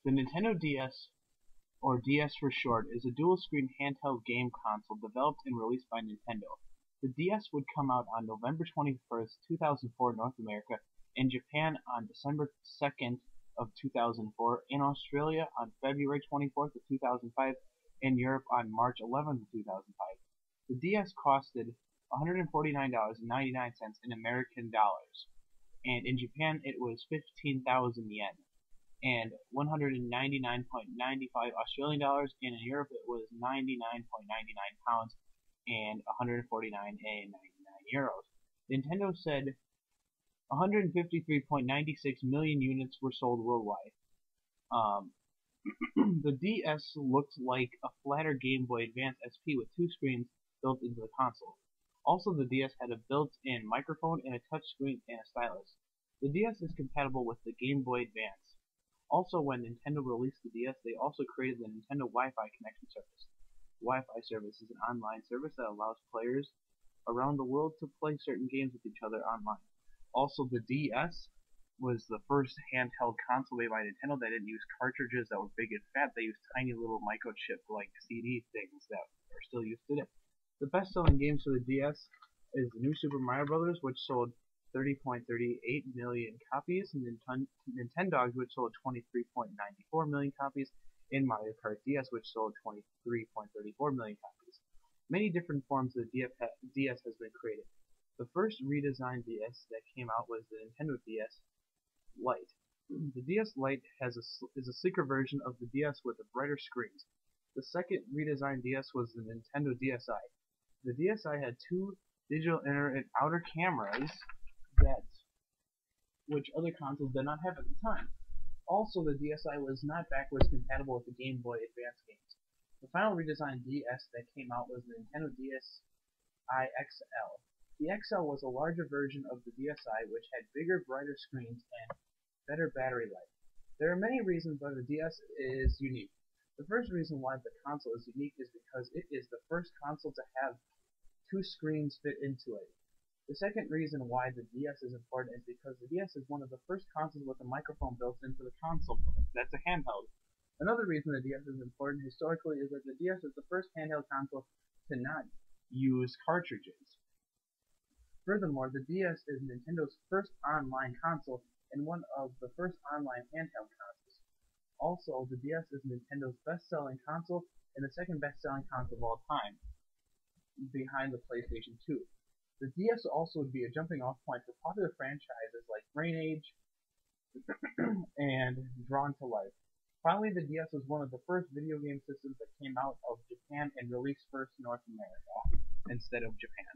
The Nintendo DS, or DS for short, is a dual-screen handheld game console developed and released by Nintendo. The DS would come out on November 21st, 2004 in North America, in Japan on December 2nd of 2004, in Australia on February 24th of 2005, in Europe on March 11th of 2005. The DS costed $149.99 in American dollars, and in Japan it was 15,000 yen and 199.95 Australian dollars, and in Europe it was 99.99 pounds and 149.99 euros. Nintendo said 153.96 million units were sold worldwide. The DS looked like a flatter Game Boy Advance SP with two screens built into the console. Also, the DS had a built-in microphone and a touchscreen and a stylus. The DS is compatible with the Game Boy Advance. Also, when Nintendo released the DS, they also created the Nintendo Wi-Fi connection service. The Wi-Fi service is an online service that allows players around the world to play certain games with each other online. Also, the DS was the first handheld console made by Nintendo that didn't use cartridges that were big and fat. They used tiny little microchip like CD things that are still used today. The best-selling games for the DS is the New Super Mario Bros., which sold 30.38 million copies, and Nintendogs, which sold 23.94 million copies, and Mario Kart DS, which sold 23.34 million copies. Many different forms of the DS has been created. The first redesigned DS that came out was the Nintendo DS Lite. The DS Lite is a sleeker version of the DS with brighter screens. The second redesigned DS was the Nintendo DSi. The DSi had two digital inner and outer cameras which other consoles did not have at the time. Also, the DSi was not backwards compatible with the Game Boy Advance games. The final redesigned DS that came out was the Nintendo DSi XL. The XL was a larger version of the DSi, which had bigger, brighter screens and better battery life. There are many reasons why the DS is unique. The first reason why the console is unique is because it is the first console to have two screens fit into it. The second reason why the DS is important is because the DS is one of the first consoles with a microphone built into the console. That's a handheld. Another reason the DS is important historically is that the DS is the first handheld console to not use cartridges. Furthermore, the DS is Nintendo's first online console and one of the first online handheld consoles. Also, the DS is Nintendo's best-selling console and the second best-selling console of all time, behind the PlayStation 2. The DS also would be a jumping-off point for popular franchises like Brain Age and Drawn to Life. Finally, the DS was one of the first video game systems that came out of Japan and released first in North America instead of Japan.